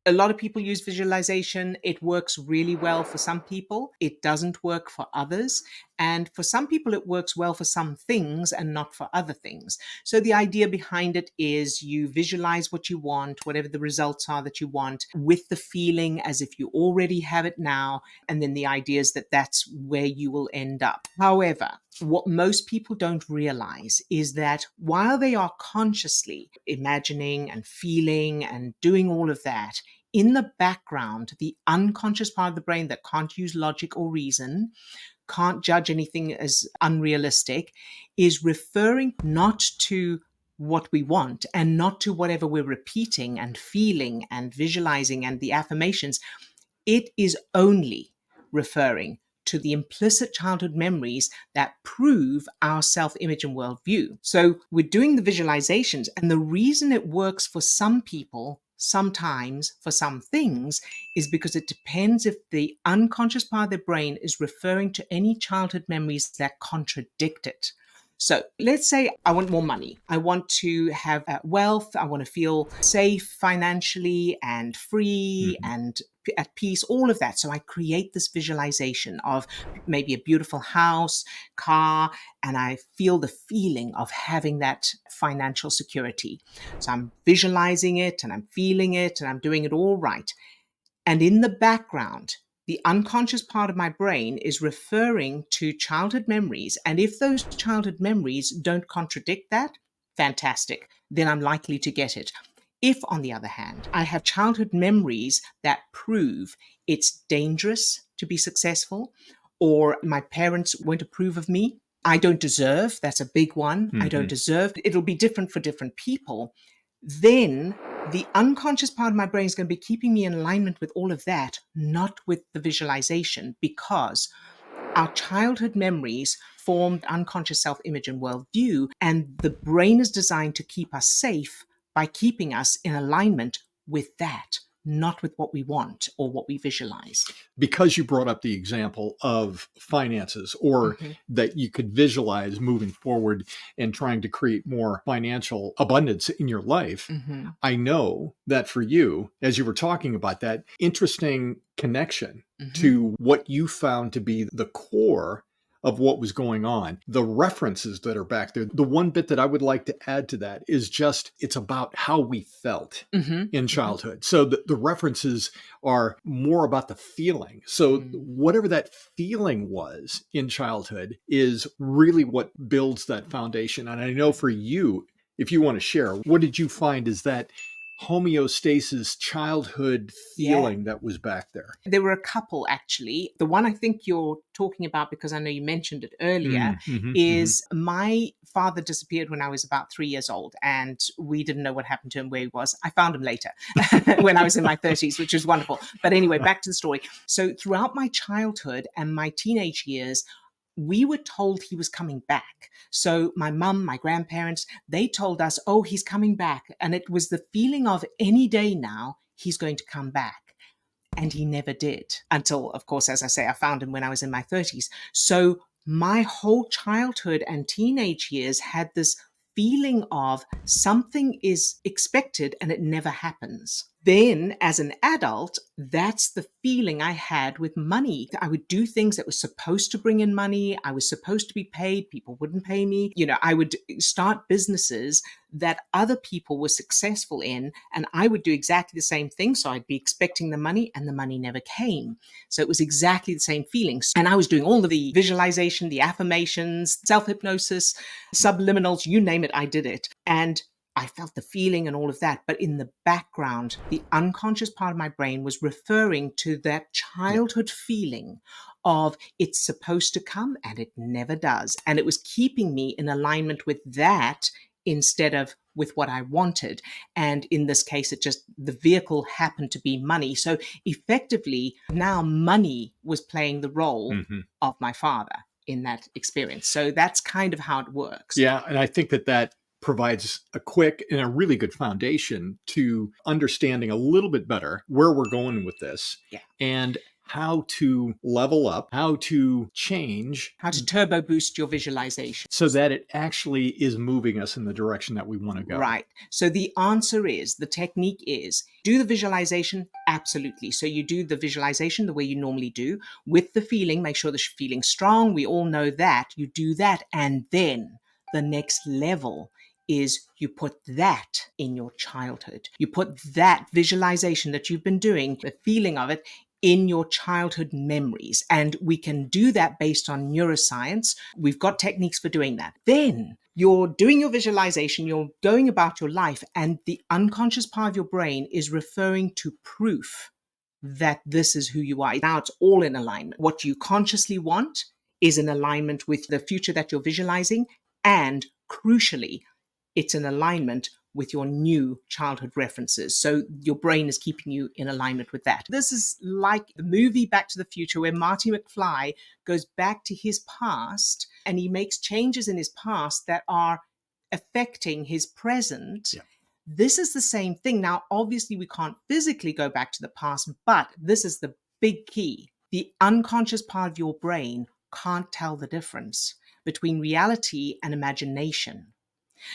A lot of people use visualization. It works really well for some people. It doesn't work for others. And for some people, it works well for some things and not for other things. So the idea behind it is you visualize what you want, whatever the results are that you want, with the feeling as if you already have it now. And then the idea is that that's where you will end up. However, what most people don't realize is that while they are consciously imagining and feeling and doing all of that, in the background, the unconscious part of the brain that can't use logic or reason, can't judge anything as unrealistic, is referring not to what we want and not to whatever we're repeating and feeling and visualizing and the affirmations. It is only referring to the implicit childhood memories that prove our self-image and worldview. So we're doing the visualizations, and the reason it works for some people, sometimes for some things, is because it depends if the unconscious part of the brain is referring to any childhood memories that contradict it. So let's say I want more money. I want to have wealth. I want to feel safe financially and free and at peace, all of that. So I create this visualization of maybe a beautiful house, car, and I feel the feeling of having that financial security. So I'm visualizing it and I'm feeling it and I'm doing it all right. And in the background, the unconscious part of my brain is referring to childhood memories. And if those childhood memories don't contradict that, fantastic. Then I'm likely to get it. If, on the other hand, I have childhood memories that prove it's dangerous to be successful, or my parents won't approve of me, I don't deserve, that's a big one. I don't deserve. It'll be different for different people. Then the unconscious part of my brain is going to be keeping me in alignment with all of that, not with the visualization, because our childhood memories form unconscious self-image and worldview, and the brain is designed to keep us safe by keeping us in alignment with that, not with what we want or what we visualize. Because you brought up the example of finances, or that you could visualize moving forward and trying to create more financial abundance in your life, I know that for you, as you were talking about that, interesting connection to what you found to be the core of what was going on, the references that are back there. The one bit that I would like to add to that is just, it's about how we felt in childhood. So the references are more about the feeling. So whatever that feeling was in childhood is really what builds that foundation. And I know for you, if you want to share, what did you find is that homeostasis childhood feeling that was back there? There were a couple, actually. The one I think you're talking about, because I know you mentioned it earlier, is my father disappeared when I was about 3 years old, and we didn't know what happened to him, where he was. I found him later when I was in my 30s, which was wonderful. But anyway, back to the story. So throughout my childhood and my teenage years, we were told he was coming back. So my mum, my grandparents, they told us, oh, he's coming back. And it was the feeling of any day now, he's going to come back. And he never did, until, of course, as I say, I found him when I was in my 30s. So my whole childhood and teenage years had this feeling of something is expected and it never happens. Then as an adult, that's the feeling I had with money. I would do things that were supposed to bring in money. I was supposed to be paid. People wouldn't pay me. You know, I would start businesses that other people were successful in, and I would do exactly the same thing. So I'd be expecting the money and the money never came. So it was exactly the same feelings. And I was doing all of the visualization, the affirmations, self-hypnosis, subliminals, you name it, I did it. And I felt the feeling and all of that. But in the background, the unconscious part of my brain was referring to that childhood feeling of it's supposed to come and it never does. And it was keeping me in alignment with that instead of with what I wanted. And in this case, it just, the vehicle happened to be money. So effectively, now money was playing the role of my father in that experience. So that's kind of how it works. Yeah. And I think that provides a quick and a really good foundation to understanding a little bit better where we're going with this and how to level up, how to change, how to turbo boost your visualization so that it actually is moving us in the direction that we want to go. Right. So the answer is, the technique is, do the visualization? Absolutely. So you do the visualization the way you normally do with the feeling, make sure the feeling's strong. We all know that. You do that. And then the next level is you put that in your childhood. You put that visualization that you've been doing, the feeling of it, in your childhood memories. And we can do that based on neuroscience. We've got techniques for doing that. Then you're doing your visualization, you're going about your life, and the unconscious part of your brain is referring to proof that this is who you are. Now it's all in alignment. What you consciously want is in alignment with the future that you're visualizing, and crucially, it's in alignment with your new childhood references. So your brain is keeping you in alignment with that. This is like the movie Back to the Future, where Marty McFly goes back to his past and he makes changes in his past that are affecting his present. Yeah. This is the same thing. Now, obviously, we can't physically go back to the past, but this is the big key. The unconscious part of your brain can't tell the difference between reality and imagination.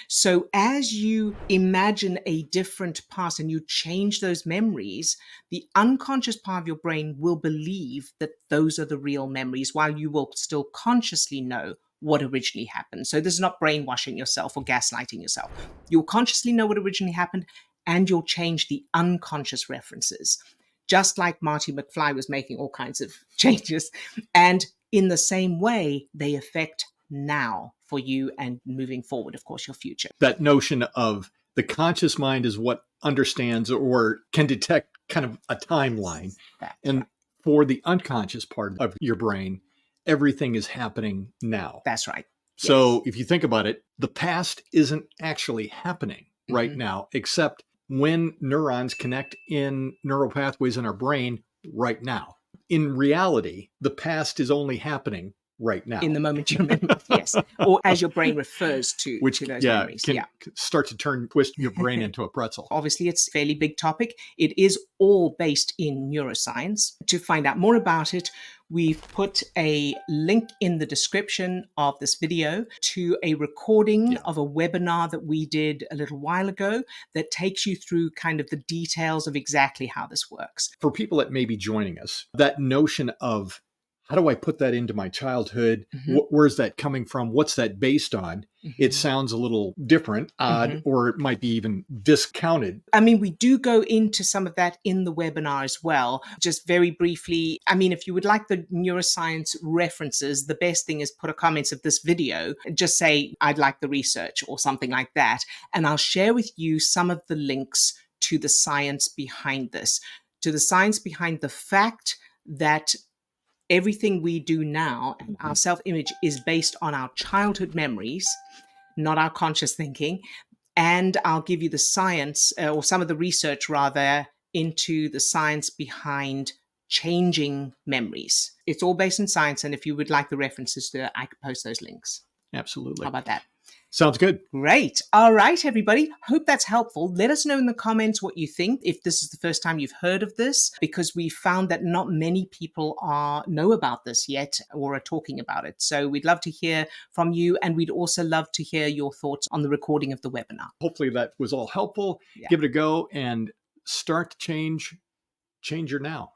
So as you imagine a different past and you change those memories, the unconscious part of your brain will believe that those are the real memories, while you will still consciously know what originally happened. So this is not brainwashing yourself or gaslighting yourself. You'll consciously know what originally happened, and you'll change the unconscious references, just like Marty McFly was making all kinds of changes. And in the same way, they affect now for you and moving forward, of course, your future. That notion of the conscious mind is what understands or can detect kind of a timeline. That's and right. For the unconscious part of your brain, everything is happening now. That's right. So Yes. if you think about it, the past isn't actually happening right now, except when neurons connect in neural pathways in our brain right now. In reality, the past is only happening right now. In the moment you remember, yes. Or as your brain refers to those memories. Can start to twist your brain into a pretzel. Obviously, it's a fairly big topic. It is all based in neuroscience. To find out more about it, we've put a link in the description of this video to a recording of a webinar that we did a little while ago that takes you through kind of the details of exactly how this works. For people that may be joining us, that notion of how do I put that into my childhood? Where's that coming from? What's that based on? It sounds a little different, odd, or it might be even discounted. I mean, we do go into some of that in the webinar as well. Just very briefly, I mean, if you would like the neuroscience references, the best thing is put a comment of this video. Just say, I'd like the research or something like that. And I'll share with you some of the links to the science behind this, to the science behind the fact that everything we do now, our self-image, is based on our childhood memories, not our conscious thinking. And I'll give you the science, or some of the research rather, into the science behind changing memories. It's all based in science. And if you would like the references to it, I could post those links. Absolutely. How about that? Sounds good. Great. All right, everybody. Hope that's helpful. Let us know in the comments what you think, if this is the first time you've heard of this, because we found that not many people know about this yet or are talking about it. So we'd love to hear from you, and we'd also love to hear your thoughts on the recording of the webinar. Hopefully that was all helpful. Give it a go and start to change your now.